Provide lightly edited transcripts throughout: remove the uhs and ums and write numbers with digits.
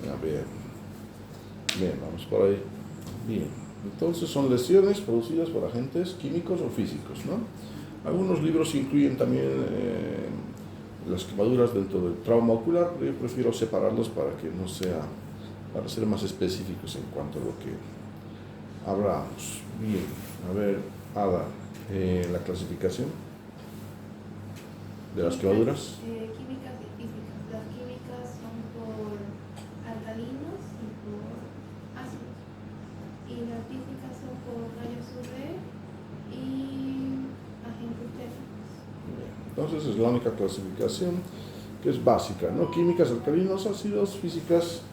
Bien, bien, vamos por ahí. Bien, entonces son lesiones producidas por agentes químicos o físicos, ¿no? Algunos libros incluyen también las quemaduras dentro del trauma ocular, pero yo prefiero separarlos para que no sea, para ser más específicos en cuanto a lo que hablamos. Bien, a ver, Ada, la clasificación de las quemaduras. Químicas y físicas. Las químicas son por alcalinos y por ácidos. Y las físicas son por rayos UV y agentes térmicos. Entonces es la única clasificación que es básica, ¿no? Químicas, alcalinos, ácidos, físicas,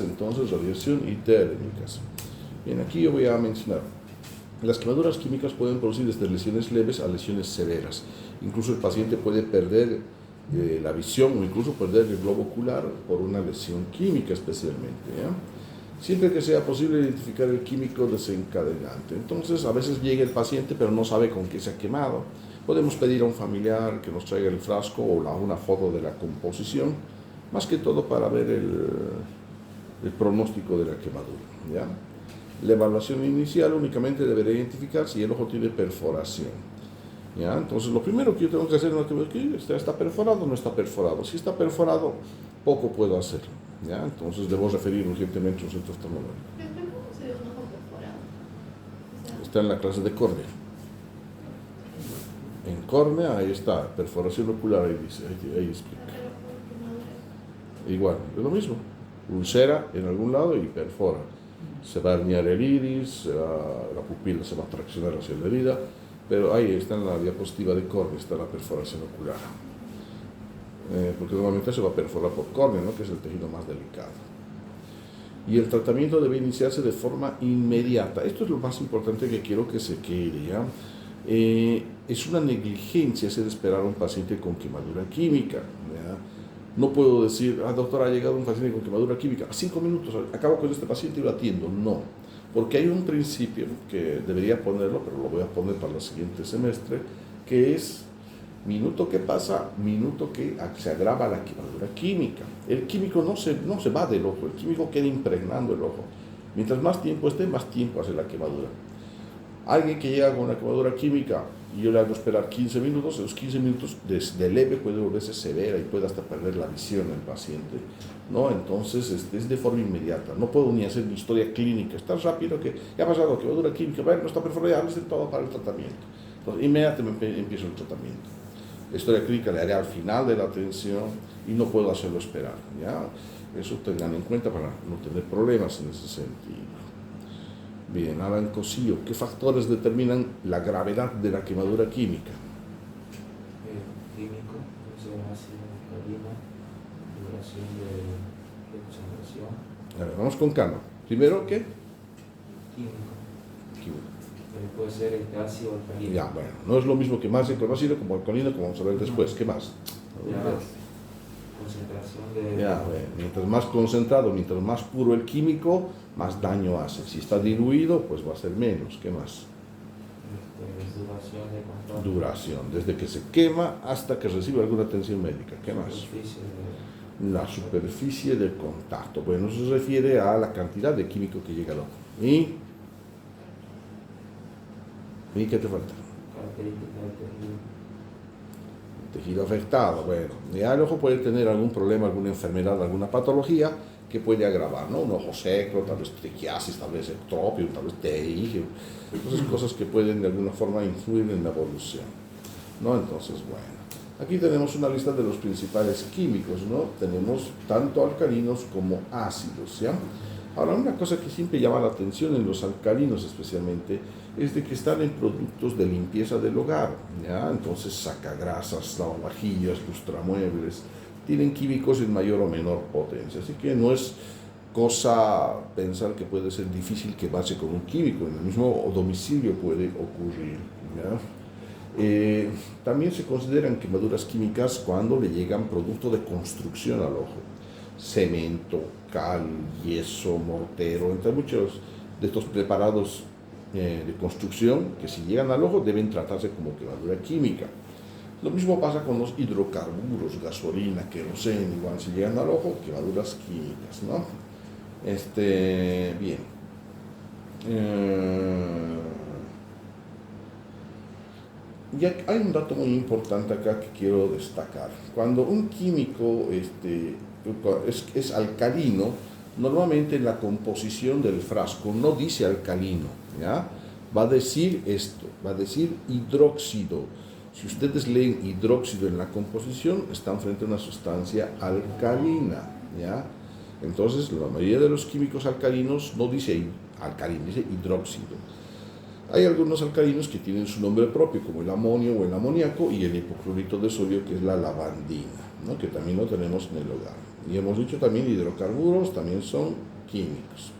entonces radiación y térmicas. Bien, aquí yo voy a mencionar, las quemaduras químicas pueden producir desde lesiones leves a lesiones severas. Incluso el paciente puede perder la visión o incluso perder el globo ocular por una lesión química especialmente, ¿ya? Siempre que sea posible identificar el químico desencadenante. Entonces, a veces llega el paciente pero no sabe con qué se ha quemado. Podemos pedir a un familiar que nos traiga el frasco o una foto de la composición, más que todo para ver el pronóstico de la quemadura, ¿ya? La evaluación inicial únicamente deberá identificar si el ojo tiene perforación, ¿ya? Entonces, lo primero que yo tengo que hacer es que está perforado o no está perforado. Si está perforado, poco puedo hacer, ¿ya? Entonces, debo referir urgentemente a un centro oftalmológico. Pero ¿cómo se ve un ojo perforado? O sea, Está en la clase de córnea. En córnea, ahí está, perforación ocular, ahí dice, ahí explica. pero por quemaduras. Igual, es lo mismo. Ulcera en algún lado y perfora. Se va a herniar el iris, la pupila se va a traccionar hacia la herida, pero ahí está en la diapositiva de córnea, está la perforación ocular. Porque normalmente se va a perforar por córnea, ¿no? Que es el tejido más delicado. Y el tratamiento debe iniciarse de forma inmediata. Esto es lo más importante que quiero que se quede, ¿ya? Es una negligencia hacer esperar a un paciente con quemadura química, ¿ya? No puedo decir, doctor, ha llegado un paciente con quemadura química, 5 minutos, acabo con este paciente y lo atiendo. No, porque hay un principio que debería ponerlo, pero lo voy a poner para el siguiente semestre, que es minuto que pasa, minuto que se agrava la quemadura química. El químico no se va del ojo, el químico queda impregnando el ojo. Mientras más tiempo esté, más tiempo hace la quemadura. Alguien que llega con una quemadura química y yo le hago esperar 15 minutos, en los 15 minutos de leve puede volverse severa y puede hasta perder la visión el paciente, ¿no? Entonces es de forma inmediata, no puedo ni hacer mi historia clínica, es tan rápido que ya ha pasado quemadura química, bueno, no está perforada, háblese todo para el tratamiento. Entonces inmediatamente empiezo el tratamiento. La historia clínica le haré al final de la atención y no puedo hacerlo esperar, ¿ya? Eso tengan en cuenta para no tener problemas en ese sentido. Bien, Alan Cosillo, ¿qué factores determinan la gravedad de la quemadura química? Químico, ácido, alcalino, duración de concentración. A ver, vamos con calma. Primero, ¿qué? Químico, Químico. puede ser ácido o alcalino. Ya, bueno, no es lo mismo que más ácido como alcalino, como vamos a ver después. ¿Qué más? Concentración de... Ya, bueno, mientras más concentrado, mientras más puro el químico, más daño hace. Si está diluido, pues va a ser menos. ¿Qué más? Duración de contacto. Duración, desde que se quema hasta que recibe alguna atención médica. ¿Qué más? La superficie del contacto. Bueno, eso se refiere a la cantidad de químico que llega al ojo. ¿Y qué te falta? Características del tejido. Tejido afectado. Bueno, ya el ojo puede tener algún problema, alguna enfermedad, alguna patología que puede agravar, ¿no? Un ojo seco, tal vez triquiasis, tal vez ectropio, tal vez TI, entonces cosas que pueden de alguna forma influir en la evolución, ¿no? Entonces, bueno, aquí tenemos una lista de los principales químicos, ¿no? Tenemos tanto alcalinos como ácidos, ¿ya? Ahora, una cosa que siempre llama la atención en los alcalinos especialmente es de que están en productos de limpieza del hogar, ¿ya? Entonces sacagrasas, lavavajillas, lustramuebles, tienen químicos en mayor o menor potencia, así que no es cosa pensar que puede ser difícil quemarse con un químico, en el mismo domicilio puede ocurrir, ¿ya? También se consideran quemaduras químicas cuando le llegan productos de construcción al ojo, cemento, cal, yeso, mortero, entre muchos de estos preparados de construcción que si llegan al ojo deben tratarse como quemadura química. Lo mismo pasa con los hidrocarburos, gasolina, queroseno, igual si llegan al ojo, quemaduras químicas, ¿no? Bien. Y hay un dato muy importante acá que quiero destacar. Cuando un químico es alcalino, normalmente en la composición del frasco no dice alcalino, ¿ya? Va a decir esto, va a decir hidróxido. Si ustedes leen hidróxido en la composición, están frente a una sustancia alcalina, ¿ya? Entonces, la mayoría de los químicos alcalinos no dice alcalino, dice hidróxido. Hay algunos alcalinos que tienen su nombre propio, como el amonio o el amoníaco, y el hipoclorito de sodio, que es la lavandina, ¿no? Que también lo tenemos en el hogar. Y hemos dicho también hidrocarburos, también son químicos.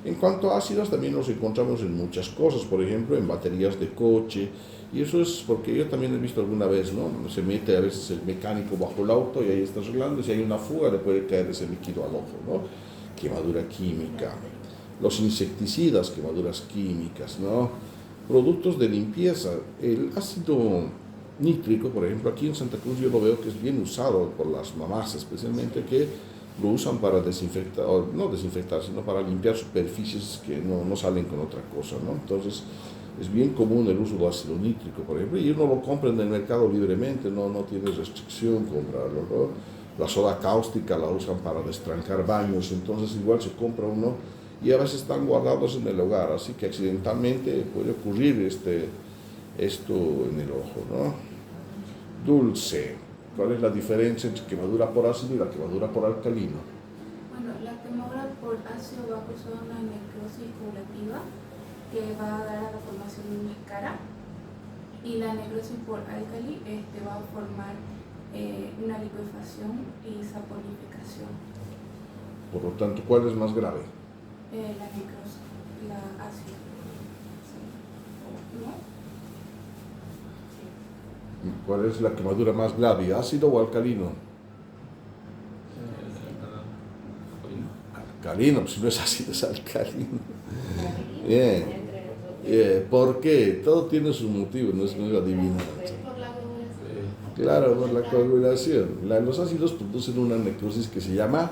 En cuanto a ácidos, también los encontramos en muchas cosas, por ejemplo, en baterías de coche, y eso es porque yo también he visto alguna vez, ¿no? Se mete a veces el mecánico bajo el auto y ahí está arreglando, y si hay una fuga le puede caer ese líquido al ojo, ¿no? Quemadura química. Los insecticidas, quemaduras químicas, ¿no? Productos de limpieza, el ácido nítrico, por ejemplo, aquí en Santa Cruz yo lo veo que es bien usado por las mamás especialmente, que lo usan para desinfectar, o no desinfectar, sino para limpiar superficies que no salen con otra cosa, ¿no? Entonces, es bien común el uso de ácido nítrico, por ejemplo, y uno lo compra en el mercado libremente, no tiene restricción comprarlo, ¿no? La soda cáustica la usan para destrancar baños, entonces igual se compra uno y a veces están guardados en el hogar, así que accidentalmente puede ocurrir esto en el ojo, ¿no? Dulce. ¿Cuál es la diferencia entre quemadura por ácido y la quemadura por alcalino? Bueno, la quemadura por ácido va a causar una necrosis coagulativa que va a dar a la formación de una escara, y la necrosis por álcali va a formar una liquefacción y saponificación. Por lo tanto, ¿cuál es más grave? La necrosis, la ácido. ¿No? ¿Cuál es la quemadura más grave, ácido o alcalino? Alcalino, pues si no es ácido, es alcalino. Bien. ¿Por qué? Todo tiene su motivo, no es adivinanza. Por la coagulación. Claro, por la coagulación. Los ácidos producen una necrosis que se llama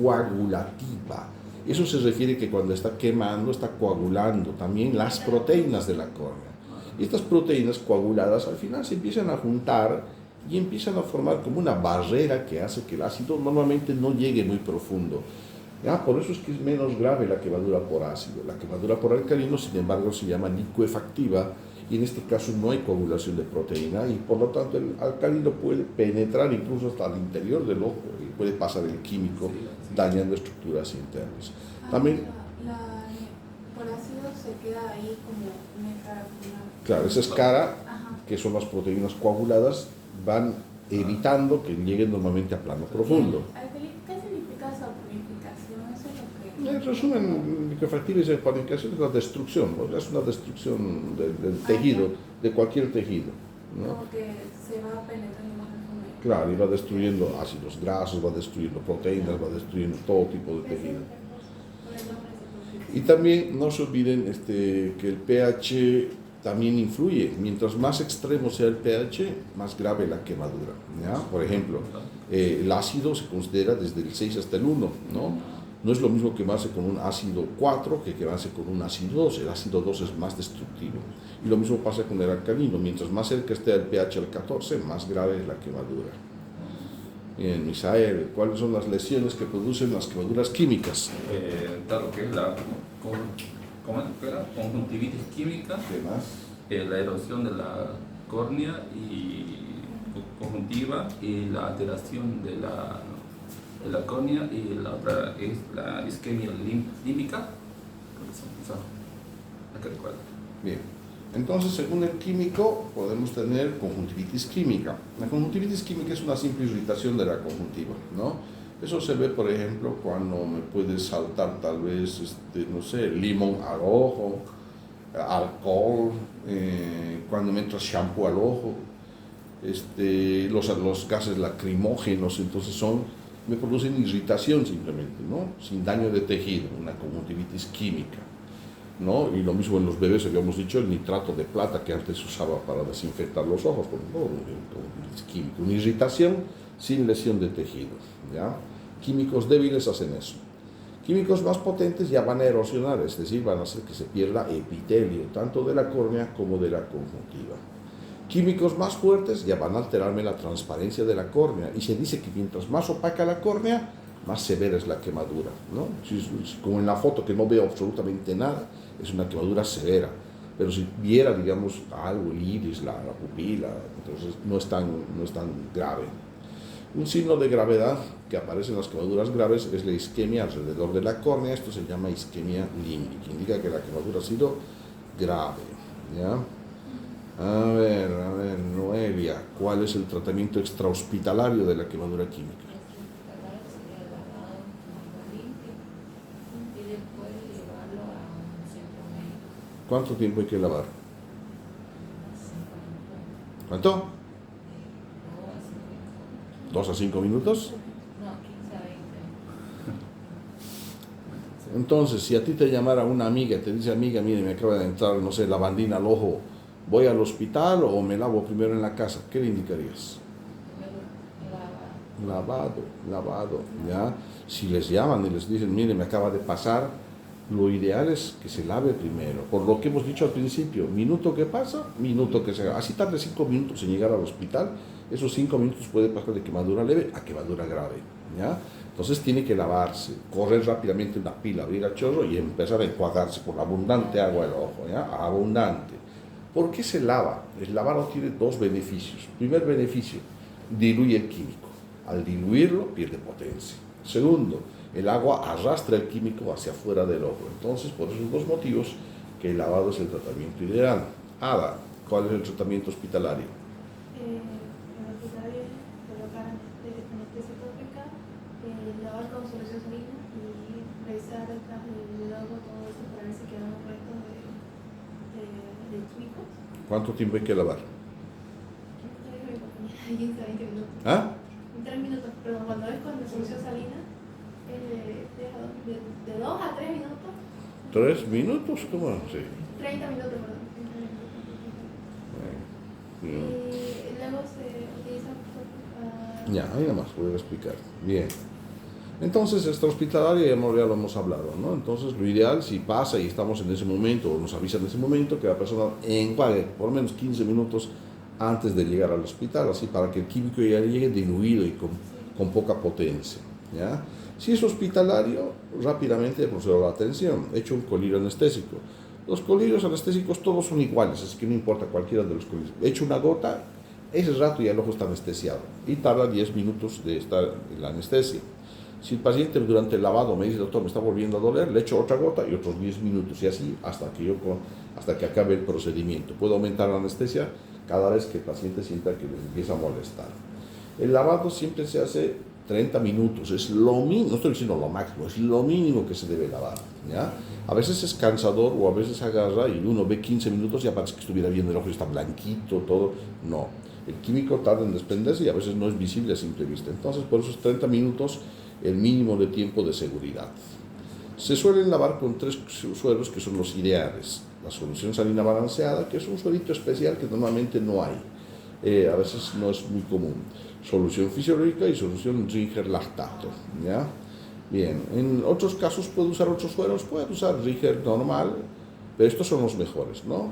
coagulativa. Eso se refiere que cuando está quemando, está coagulando también las proteínas de la córnea. Y estas proteínas coaguladas al final se empiezan a juntar y empiezan a formar como una barrera que hace que el ácido normalmente no llegue muy profundo. ¿Ya? Por eso es que es menos grave la quemadura por ácido. La quemadura por alcalino, sin embargo, se llama liquefactiva, y en este caso no hay coagulación de proteína, y por lo tanto el alcalino puede penetrar incluso hasta el interior del ojo y puede pasar el químico dañando estructuras internas. También, por ácido se queda ahí como una. claro, esa escara, que son las proteínas coaguladas, van evitando que lleguen normalmente a plano profundo. ¿Qué significa saponificación? Eso es lo que... En resumen, liquefactiva y saponificación es la destrucción, ¿no? Es una destrucción del tejido, de cualquier tejido, ¿no? Como que se va penetrando más profundo. Claro, y va destruyendo ácidos grasos, va destruyendo proteínas, va destruyendo todo tipo de tejido. Y también no se olviden que el pH también influye. Mientras más extremo sea el pH, más grave la quemadura, ¿ya? Por ejemplo, el ácido se considera desde el 6 hasta el 1, ¿no? No es lo mismo quemarse con un ácido 4 que quemarse con un ácido 2. El ácido 2 es más destructivo. Y lo mismo pasa con el alcalino. Mientras más cerca esté el pH al 14, más grave es la quemadura. Bien, Misael, ¿cuáles son las lesiones que producen las quemaduras químicas? Claro que es la conjuntivitis química, ¿Qué más? la erosión de la córnea y conjuntiva, y la alteración de la córnea, y la otra es la isquemia límbica. Hay que recordar. Bien, entonces según el químico podemos tener conjuntivitis química. La conjuntivitis química es una simple irritación de la conjuntiva, ¿no? Eso se ve, por ejemplo, cuando me puede saltar tal vez, no sé, limón al ojo, alcohol, cuando me entra shampoo al ojo, los gases lacrimógenos, entonces me producen irritación simplemente, ¿no? Sin daño de tejido, una conjuntivitis química. ¿no? Y lo mismo en los bebés, habíamos dicho, el nitrato de plata que antes se usaba para desinfectar los ojos, por ejemplo, es químico, una irritación sin lesión de tejidos, ¿ya? Químicos débiles hacen eso. Químicos más potentes ya van a erosionar, es decir, van a hacer que se pierda epitelio, tanto de la córnea como de la conjuntiva. Químicos más fuertes ya van a alterarme la transparencia de la córnea, y se dice que mientras más opaca la córnea, más severa es la quemadura, ¿no? Como en la foto que no veo absolutamente nada, es una quemadura severa, pero si viera, digamos, algo, el iris, la pupila, entonces no es tan grave. Un signo de gravedad que aparece en las quemaduras graves es la isquemia alrededor de la córnea. Esto se llama isquemia límbica, indica que la quemadura ha sido grave, ¿ya? A ver, Noelia, ¿cuál es el tratamiento extrahospitalario de la quemadura química? ¿Cuánto tiempo hay que lavar? ¿Cuánto? 2 a 5 minutos. Entonces, si a ti te llamara una amiga y te dice, amiga, mire, me acaba de entrar, no sé, lavandina al ojo, ¿voy al hospital o me lavo primero en la casa? ¿Qué le indicarías? Lavado, ¿ya? Si les llaman y les dicen, mire, me acaba de pasar, lo ideal es que se lave primero. Por lo que hemos dicho al principio, minuto que pasa, minuto que se haga. Así tarde 5 minutos en llegar al hospital, esos 5 minutos puede pasar de quemadura leve a quemadura grave, ¿ya? Entonces tiene que lavarse, correr rápidamente una pila, abrir a chorro y empezar a enjuagarse por la abundante agua del ojo, ¿ya? Abundante. ¿Por qué se lava? El lavado tiene 2 beneficios. Primer beneficio, diluye el químico. Al diluirlo, pierde potencia. Segundo, el agua arrastra el químico hacia afuera del ojo. Entonces, por esos 2 motivos, que el lavado es el tratamiento ideal. Ada, ¿cuál es el tratamiento hospitalario? En el hospitalario colocar anestesia tópica, lavar con solución salina y revisar detrás del ojo todo eso para ver si quedan los restos de químicos. ¿Cuánto tiempo hay que lavar? 15 a 20 minutos. ¿Ah? 3 minutos, pero cuando es con solución salina, de 2 a 3 minutos. 3 minutos, ¿cómo? Sí. 30 minutos, perdón. Y luego se utiliza Ya, ahí nada más voy a explicar. Bien. Entonces, extrahospitalaria ya lo hemos hablado, ¿no? Entonces, lo ideal, si pasa y estamos en ese momento, o nos avisan en ese momento, que la persona enjuague por lo menos 15 minutos antes de llegar al hospital, así para que el químico ya llegue diluido y con poca potencia, ¿ya? Si es hospitalario, rápidamente procedo a la atención. He hecho un colirio anestésico. Los colirios anestésicos todos son iguales, así que no importa cualquiera de los colirios. He hecho una gota, ese rato ya el ojo está anestesiado y tarda 10 minutos de estar en la anestesia. Si el paciente durante el lavado me dice, doctor, me está volviendo a doler, le echo otra gota y otros 10 minutos y así hasta que acabe el procedimiento. Puedo aumentar la anestesia cada vez que el paciente sienta que le empieza a molestar. El lavado siempre se hace 30 minutos, es lo mínimo, no estoy diciendo lo máximo, es lo mínimo que se debe lavar, ¿ya? A veces es cansador o a veces agarra y uno ve 15 minutos y parece que estuviera viendo el ojo y está blanquito, todo. No, el químico tarda en desprenderse y a veces no es visible a simple vista. Entonces, por esos 30 minutos, el mínimo de tiempo de seguridad. Se suelen lavar con 3 sueros que son los ideales. La solución salina balanceada, que es un suerito especial que normalmente no hay. A veces no es muy común. Solución fisiológica y solución Ringer lactato, ¿ya? Bien, en otros casos puede usar otros sueros, puede usar Ringer normal, pero estos son los mejores, ¿no?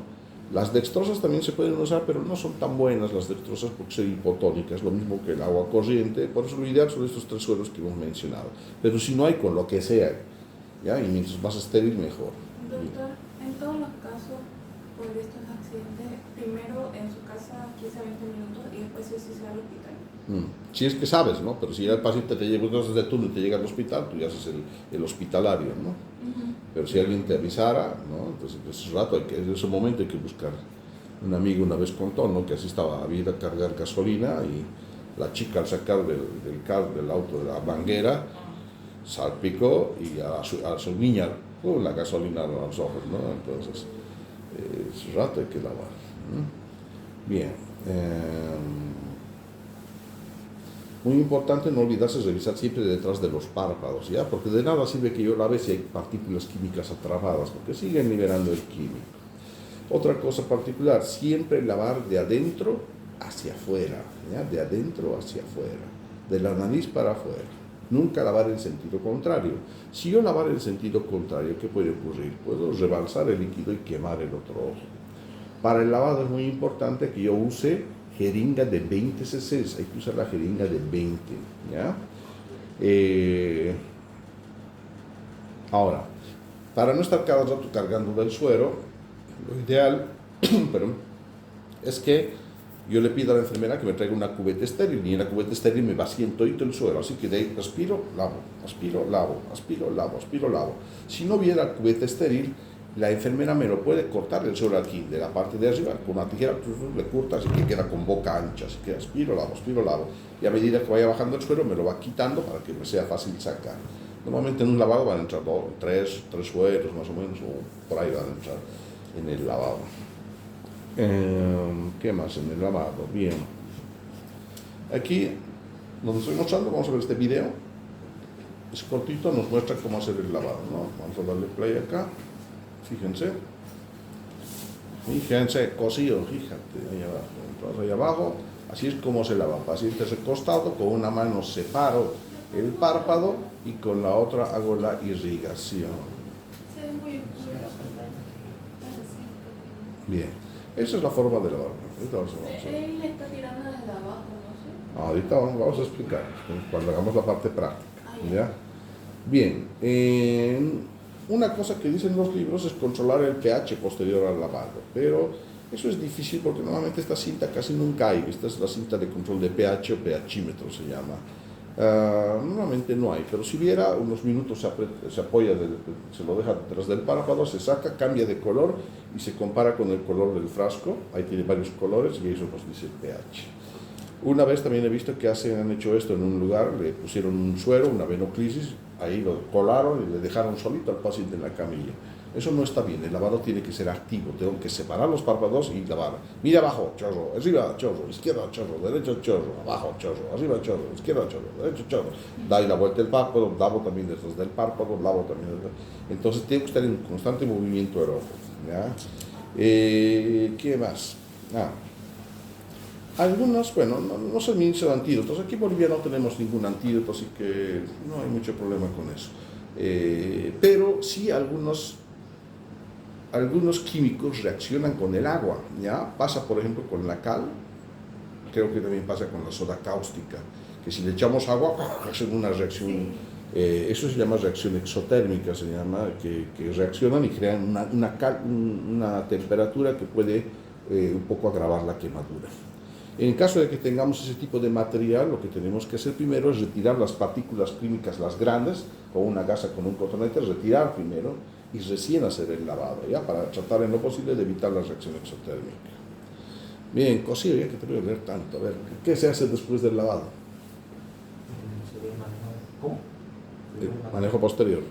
Las dextrosas también se pueden usar, pero no son tan buenas las dextrosas porque son hipotónicas, lo mismo que el agua corriente. Por eso lo ideal son estos 3 sueros que hemos mencionado. Pero si no hay, con lo que sea, ¿ya? Y mientras más estéril, mejor. Doctor, en todos los casos por estos accidentes, primero en su casa 15 a 20 minutos y después sí se va al hospital. Si es que sabes, ¿no? Pero si ya el paciente te llega desde tú y te llega al hospital, tú ya haces el hospitalario, ¿no? Pero si alguien te avisara, ¿no? Entonces, en ese rato, en ese momento hay que buscar. Un amigo una vez contó, ¿no? Que así había ido a cargar gasolina y la chica al sacar del auto de la manguera salpicó y a su niña la gasolina a los ojos, ¿no? Entonces, ese rato hay que lavar, ¿no? Bien. Muy importante no olvidarse de revisar siempre detrás de los párpados, ¿ya? Porque de nada sirve que yo lave si hay partículas químicas atrapadas, porque siguen liberando el químico. Otra cosa particular, siempre lavar de adentro hacia afuera, ¿ya? De adentro hacia afuera, de la nariz para afuera. Nunca lavar en sentido contrario. Si yo lavar en sentido contrario, ¿qué puede ocurrir? Puedo rebalsar el líquido y quemar el otro ojo. Para el lavado es muy importante que yo use jeringa de 20 cc, hay que usar la jeringa de 20, ¿ya? Ahora, para no estar cada rato cargando del suero, lo ideal es que yo le pido a la enfermera que me traiga una cubeta estéril, y en la cubeta estéril me vacíen todito el suero, así que de ahí aspiro, lavo, aspiro, lavo, aspiro, lavo, aspiro, lavo. Si no hubiera cubeta estéril, la enfermera me lo puede cortar el suelo aquí, de la parte de arriba, con una tijera le corta, así que queda con boca ancha, así que aspiro, lavo, y a medida que vaya bajando el suelo me lo va quitando para que me sea fácil sacar. Normalmente en un lavado van a entrar tres sueros más o menos, o por ahí van a entrar en el lavado. ¿Qué más en el lavado? Bien. Aquí, donde estoy mostrando, vamos a ver este video. Es cortito, nos muestra cómo hacer el lavado, ¿no? Vamos a darle play acá. Fíjense, cosido, fíjate, ahí abajo. Entonces ahí abajo, así es como se lava. Paciente recostado, con una mano separo el párpado y con la otra hago la irrigación. Se ve muy oscuro la pantalla. Bien, esa es la forma de lavar. Ahorita vamos a ver. Él le está tirando desde abajo, no sé. Ahorita vamos a explicar, cuando hagamos la parte práctica. Ya. ¿Ya? Bien, una cosa que dicen los libros es controlar el pH posterior al lavado, pero eso es difícil porque normalmente esta cinta casi nunca hay. Esta es la cinta de control de pH o pHímetro se llama. Normalmente no hay, pero si hubiera, unos minutos se apoya, se lo deja detrás del párpado, se saca, cambia de color y se compara con el color del frasco. Ahí tiene varios colores y eso nos dice el pH. Una vez también he visto que han hecho esto en un lugar, le pusieron un suero, una venoclisis, ahí lo colaron y le dejaron solito al paciente en la camilla. Eso no está bien, el lavado tiene que ser activo, tengo que separar los párpados y lavar. Mira abajo, chorro, arriba, chorro, izquierda, chorro, derecha, chorro, abajo, chorro, arriba, chorro, izquierda, chorro, derecha, chorro. Doy la vuelta del párpado, lavo también detrás del párpado, lavo también detrás. Entonces tengo que estar en constante movimiento el ojo, ¿ya? ¿Qué más? Algunos, bueno, no se administran antídotos. Aquí en Bolivia no tenemos ningún antídoto, así que no hay mucho problema con eso. Pero sí algunos químicos reaccionan con el agua, ¿ya? Pasa, por ejemplo, con la cal, creo que también pasa con la soda cáustica, que si le echamos agua, hacen una reacción, eso se llama reacción exotérmica, se llama, que reaccionan y crean una temperatura que puede un poco agravar la quemadura. En caso de que tengamos ese tipo de material, lo que tenemos que hacer primero es retirar las partículas químicas, las grandes, con una gasa, con un cotonete, retirar primero y recién hacer el lavado, ¿ya? Para tratar en lo posible de evitar la reacción exotérmica. Bien, cosido, ya que te voy a leer tanto. A ver, ¿qué se hace después del lavado? ¿Cómo? El manejo posterior.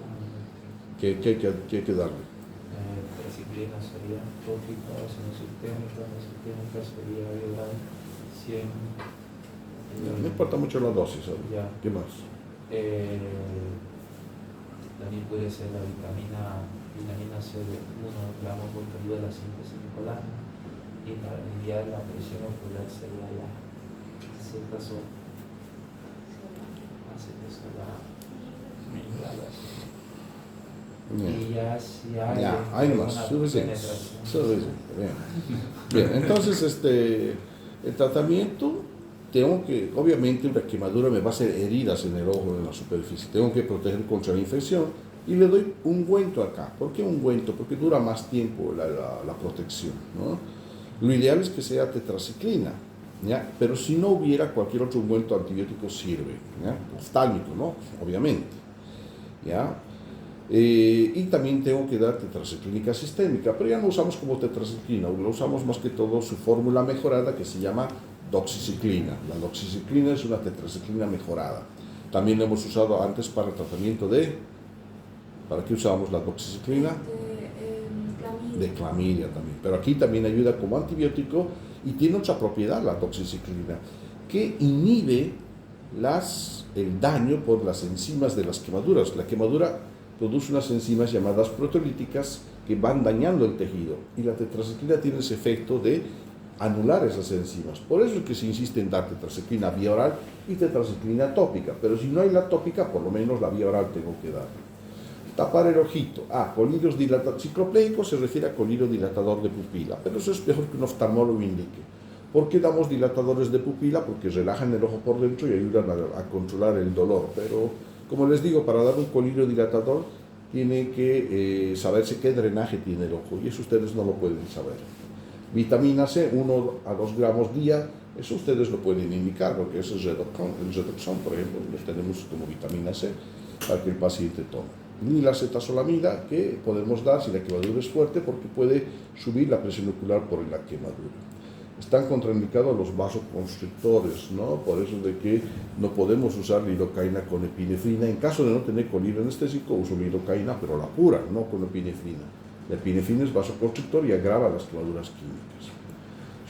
¿Qué hay que darle? Disciplina sería tópica, sistémica sería violada 100. No importa mucho la dosis, ¿sabes? Ya. ¿Qué más? También puede ser la vitamina C de 1 gramos por ayuda de la síntesis de colágeno, y para aliviar la presión ocular sería la acetazola. Y ya hay más, suficiente. Bien, entonces el tratamiento, tengo que, obviamente una quemadura me va a hacer heridas en el ojo, en la superficie, tengo que proteger contra la infección y le doy ungüento acá. ¿Por qué ungüento? Porque dura más tiempo la protección, ¿no? Lo ideal es que sea tetraciclina, ¿ya? Pero si no hubiera, cualquier otro ungüento antibiótico sirve, ¿ya? Oftálmico, ¿no? Obviamente, ¿ya? Y también tengo que dar tetraciclínica sistémica, pero ya no usamos como tetraciclina, lo usamos más que todo su fórmula mejorada que se llama doxiciclina. La doxiciclina es una tetraciclina mejorada. También la hemos usado antes para el tratamiento de... ¿Para qué usábamos la doxiciclina? De clamidia también. Pero aquí también ayuda como antibiótico y tiene otra propiedad la doxiciclina, que inhibe el daño por las enzimas de las quemaduras. La quemadura produce unas enzimas llamadas proteolíticas que van dañando el tejido y la tetraciclina tiene ese efecto de anular esas enzimas. Por eso es que se insiste en dar tetraciclina vía oral y tetraciclina tópica, pero si no hay la tópica, por lo menos la vía oral tengo que dar. Tapar el ojito. Colirios dilatadores. Ciclopleico se refiere a colirio dilatador de pupila, pero eso es mejor que un oftalmólogo indique. ¿Por qué damos dilatadores de pupila? Porque relajan el ojo por dentro y ayudan a controlar el dolor. Pero, como les digo, para dar un colirio dilatador, tiene que saberse qué drenaje tiene el ojo, y eso ustedes no lo pueden saber. Vitamina C, 1 a 2 gramos día, eso ustedes lo pueden indicar, porque eso es Redoxon, por ejemplo, lo tenemos como vitamina C para que el paciente tome. Ni la acetazolamida, que podemos dar si la quemadura es fuerte, porque puede subir la presión ocular por la quemadura. Están contraindicados los vasoconstrictores, ¿no? Por eso de que no podemos usar lidocaína con epinefrina. En caso de no tener colirio anestésico, uso lidocaína, pero la pura, no con epinefrina. La epinefrina es vasoconstrictor y agrava las quemaduras químicas.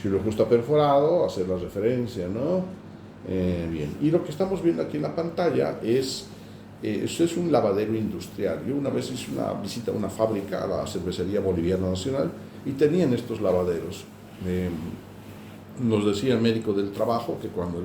Si el ojo está perforado, hacer la referencia, ¿no? Bien. Y lo que estamos viendo aquí en la pantalla es esto es un lavadero industrial. Yo una vez hice una visita a una fábrica, a la Cervecería Boliviana Nacional, y tenían estos lavaderos. Nos decía el médico del trabajo que cuando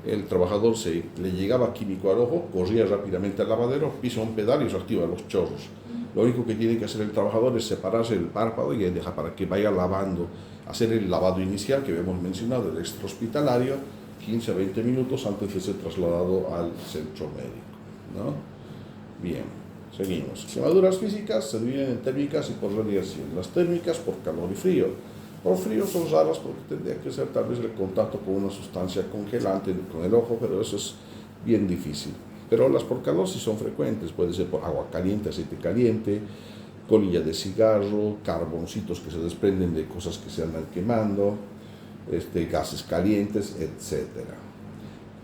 el trabajador le llegaba químico al ojo, corría rápidamente al lavadero, pisa un pedal y se activa los chorros. Lo único que tiene que hacer el trabajador es separarse el párpado y deja para que vaya lavando, hacer el lavado inicial que habíamos mencionado, el extrahospitalario, 15 a 20 minutos antes de ser trasladado al centro médico, ¿no? Bien, seguimos. Quemaduras físicas se dividen en térmicas y por radiación. Las térmicas por calor y frío. Por frío son raras porque tendría que ser tal vez el contacto con una sustancia congelante con el ojo, pero eso es bien difícil. Pero las por calor sí son frecuentes, puede ser por agua caliente, aceite caliente, colilla de cigarro, carboncitos que se desprenden de cosas que se andan quemando, gases calientes, etc.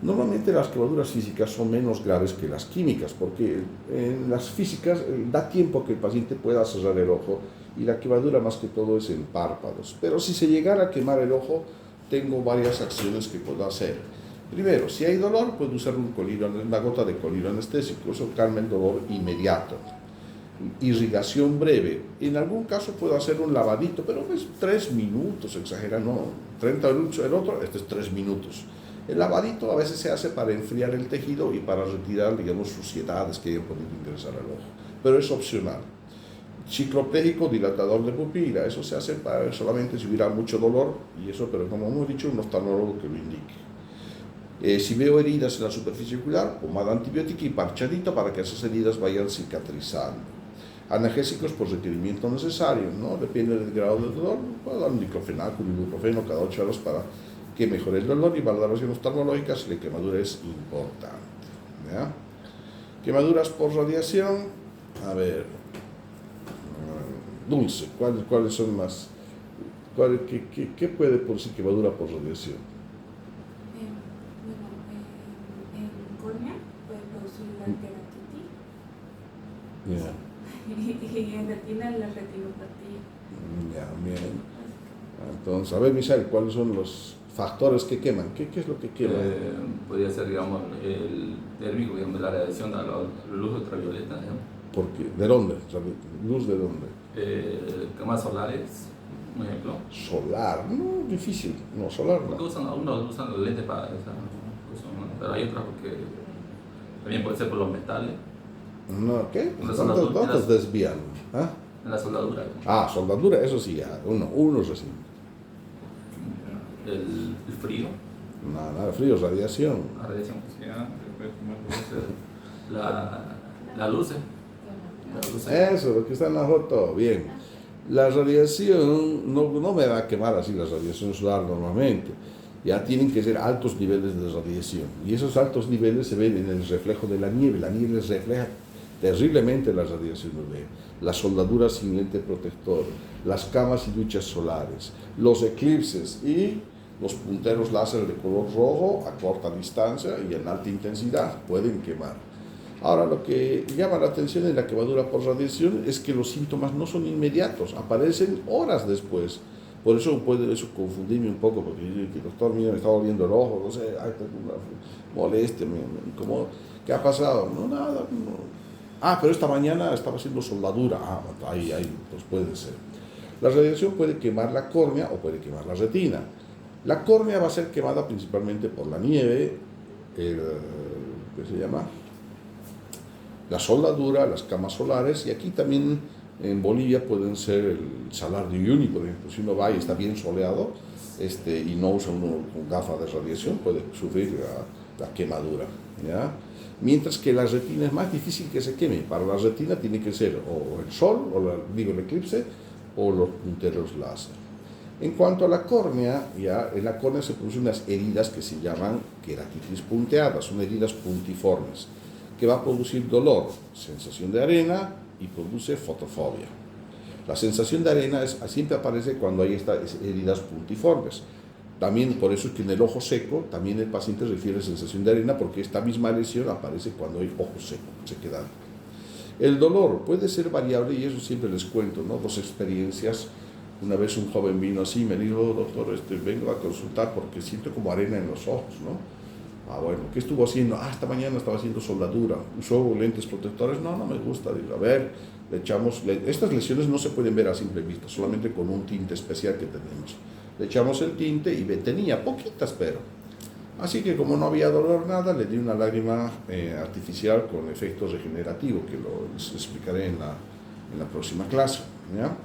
Normalmente las quemaduras físicas son menos graves que las químicas, porque en las físicas da tiempo que el paciente pueda cerrar el ojo y la quemadura más que todo es en párpados. Pero si se llegara a quemar el ojo, tengo varias acciones que puedo hacer. Primero, si hay dolor, puedo usar una gota de colirio anestésico, eso calma el dolor inmediato. Irrigación breve. En algún caso puedo hacer un lavadito, pero es 3 minutos, exagera, no, 30 minutos, el otro, este es 3 minutos. El lavadito a veces se hace para enfriar el tejido y para retirar, digamos, suciedades que hayan podido ingresar al ojo, pero es opcional. Cicloplégico, dilatador de pupila, eso se hace para solamente si hubiera mucho dolor, y eso, pero como hemos dicho, un oftalmólogo que lo indique. Si veo heridas en la superficie ocular, pomada antibiótica y parchadito para que esas heridas vayan cicatrizando. Analgésicos por requerimiento necesario, ¿no? Depende del grado de dolor, puedo dar un diclofenaco, un ibuprofeno cada 8 horas para que mejore el dolor, y valoración oftalmológica si la quemadura es importante, ¿ya? Quemaduras por radiación, a ver, Dulce, ¿cuáles son más? ¿Qué puede producir quemadura por radiación? En córnea puede producir la keratitis. Yeah. Y en retina la retinopatía. Ya, bien. Entonces, a ver, Misael, ¿cuáles son los factores que queman? ¿Qué es lo que quema? Podría ser, digamos, el térmico, digamos, la radiación a la luz ultravioleta, digamos. Porque, ¿de dónde? ¿Luz de dónde? Camas solares, un ejemplo. Solar, no, difícil, no, solar no. Porque algunos usan los lentes para esa cosa, pero hay otras porque también puede ser por los metales. No, ¿qué? Soldadura, ¿Cuántos desvían? ¿Ah? En la soldadura. Soldadura, eso sí, ya, uno recién. El frío. Nada, frío, radiación. La radiación, pues ya, las luces. Eso, lo que está en la foto, bien. La radiación no me va a quemar así la radiación solar normalmente. Ya tienen que ser altos niveles de radiación. Y esos altos niveles se ven en el reflejo de la nieve. La nieve refleja terriblemente la radiación UV. Las soldaduras sin lente protector, las camas y duchas solares, los eclipses y los punteros láser de color rojo a corta distancia y en alta intensidad pueden quemar. Ahora, lo que llama la atención en la quemadura por radiación es que los síntomas no son inmediatos, aparecen horas después. Por eso puede eso confundirme un poco, porque yo digo, doctor, mira, me está doliendo el ojo, no sé, ay, tengo una molestia, me incomoda. ¿Qué ha pasado? No, nada. No. Pero esta mañana estaba haciendo soldadura. Ahí, pues puede ser. La radiación puede quemar la córnea o puede quemar la retina. La córnea va a ser quemada principalmente por la nieve, ¿qué se llama? La soldadura, las camas solares, y aquí también en Bolivia pueden ser el Salar de Uyuni, por ejemplo. Si uno va y está bien soleado y no usa uno con gafas de radiación, puede sufrir la quemadura, ¿ya? Mientras que la retina es más difícil que se queme. Para la retina tiene que ser o el sol, el eclipse, o los punteros láser. En cuanto a la córnea, ya en la córnea se producen unas heridas que se llaman queratitis punteadas, son heridas puntiformes, que va a producir dolor, sensación de arena y produce fotofobia. La sensación de arena siempre aparece cuando hay estas heridas puntiformes. También por eso es que en el ojo seco también el paciente refiere sensación de arena, porque esta misma lesión aparece cuando hay ojo seco, sequedad. El dolor puede ser variable y eso siempre les cuento, ¿no? Dos experiencias. Una vez un joven vino así y me dijo, doctor, vengo a consultar porque siento como arena en los ojos, ¿no? Bueno, ¿qué estuvo haciendo? Esta mañana estaba haciendo soldadura. ¿Usó lentes protectores? No me gusta. Digo, a ver, le echamos... Estas lesiones no se pueden ver a simple vista, solamente con un tinte especial que tenemos. Le echamos el tinte y tenía poquitas, pero... Así que como no había dolor, nada, le di una lágrima artificial con efecto regenerativo, que les explicaré en la próxima clase, ¿ya?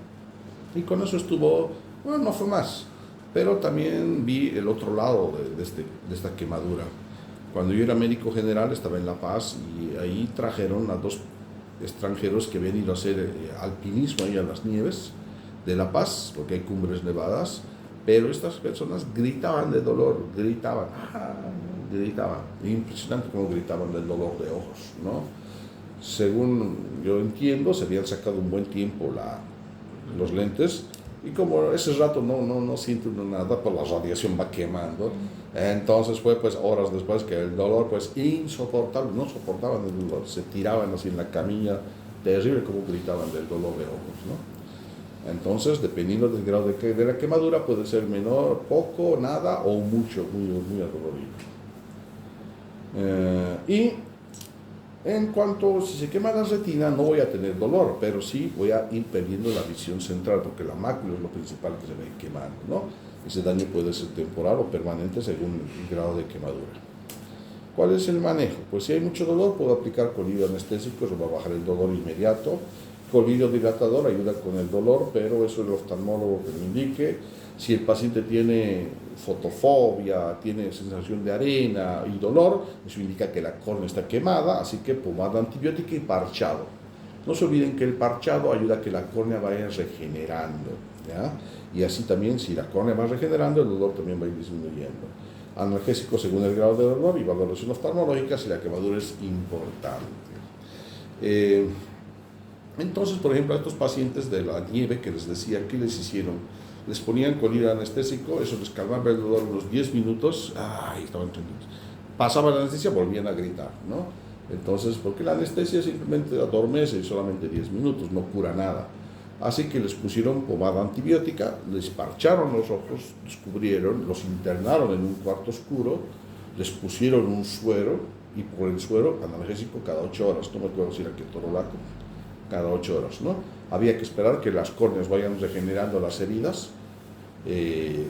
Y con eso estuvo, bueno, no fue más, pero también vi el otro lado de esta quemadura. Cuando yo era médico general estaba en La Paz y ahí trajeron a 2 extranjeros que habían ido a hacer alpinismo ahí a las nieves de La Paz, porque hay cumbres nevadas, pero estas personas gritaban de dolor, gritaban, impresionante cómo gritaban del dolor de ojos, ¿no? Según yo entiendo, se habían sacado un buen tiempo los lentes, y como ese rato no siente uno nada, pues la radiación va quemando. Entonces fue pues horas después que el dolor pues insoportable, no soportaban el dolor, se tiraban así en la camilla, terrible como gritaban del dolor de ojos, ¿no? Entonces, dependiendo del grado de la quemadura, puede ser menor, poco, nada o mucho, muy adolorido. Y en cuanto, si se quema la retina, no voy a tener dolor, pero sí voy a ir perdiendo la visión central, porque la mácula es lo principal que se va a ir quemando, ¿no? Ese daño puede ser temporal o permanente según el grado de quemadura. ¿Cuál es el manejo? Pues si hay mucho dolor, puedo aplicar colirio anestésico, eso va a bajar el dolor inmediato. Colirio dilatador ayuda con el dolor, pero eso es el oftalmólogo que me indique. Si el paciente tiene fotofobia, tiene sensación de arena y dolor, eso indica que la córnea está quemada, así que pomada antibiótica y parchado. No se olviden que el parchado ayuda a que la córnea vaya regenerando, ¿ya? Y así también, si la córnea va regenerando, el dolor también va a ir disminuyendo. Analgésico según el grado de dolor y valoración oftalmológica si la quemadura es importante. Entonces, por ejemplo, a estos pacientes de la nieve que les decía, ¿qué les hicieron? Les ponían colirio anestésico, eso les calmaba el dolor unos 10 minutos, estaban tendidos. Pasaba la anestesia, volvían a gritar, ¿no? Entonces, porque la anestesia simplemente adormece solamente 10 minutos, no cura nada. Así que les pusieron pomada antibiótica, les parcharon los ojos, descubrieron, los internaron en un cuarto oscuro, les pusieron un suero, y por el suero analgésico cada 8 horas, no me acuerdo si era ketorolaco, cada 8 horas, ¿no? Había que esperar que las córneas vayan regenerando las heridas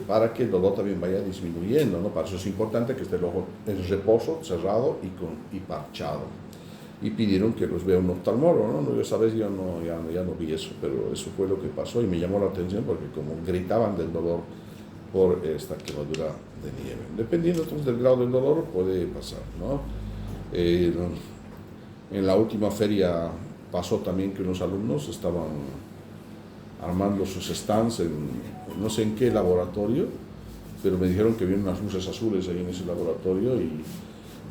para que el dolor también vaya disminuyendo, ¿no? Para eso es importante que esté el ojo en reposo, cerrado y parchado. Y pidieron que los vea un oftalmólogo, ¿no? Esa vez ya no vi eso, pero eso fue lo que pasó y me llamó la atención porque como gritaban del dolor por esta quemadura de nieve. Dependiendo entonces del grado del dolor puede pasar, ¿no? En la última feria pasó también que unos alumnos estaban armando sus stands en no sé en qué laboratorio, pero me dijeron que había unas luces azules ahí en ese laboratorio y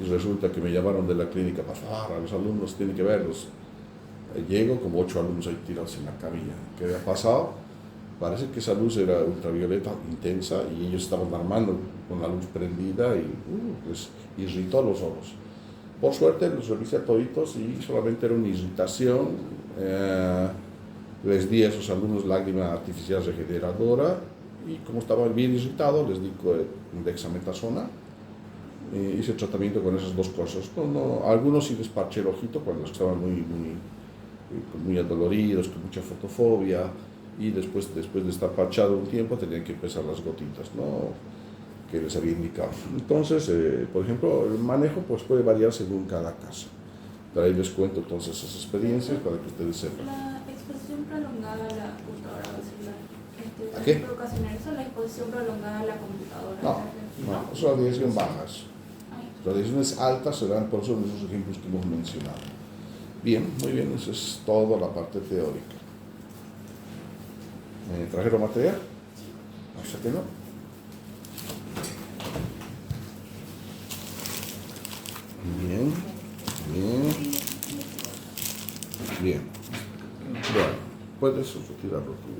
resulta que me llamaron de la clínica para favor, a los alumnos tienen que verlos. Llego como 8 alumnos ahí tirados en la camilla. ¿Qué había pasado? Parece que esa luz era ultravioleta intensa y ellos estaban armando con la luz prendida y les irritó los ojos. Por suerte los revisé a toditos y solamente era una irritación. Les di a esos alumnos lágrima artificial regeneradora y como estaba bien irritado, les di dexametasona. Hice tratamiento con esas dos cosas. Algunos sí les parché el ojito cuando estaban muy adoloridos, con mucha fotofobia, y después de estar parchado un tiempo tenían que empezar las gotitas, ¿no?, que les había indicado. Entonces, por ejemplo, el manejo pues puede variar según cada caso. Pero ahí les cuento entonces esas experiencias para que ustedes sepan. La exposición prolongada a la computadora o celular, ¿A qué? ¿puede ocasionar eso? La exposición prolongada a la computadora. No, son radiaciones bajas. Radiaciones altas serán por eso esos ejemplos que hemos mencionado. Bien, muy bien, eso es toda la parte teórica. ¿Trajeron material? ¿Hasta que no? Bien, bien, bien. Bueno, puedes retirarlo tú.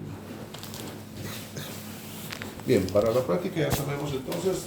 Bien, para la práctica ya sabemos entonces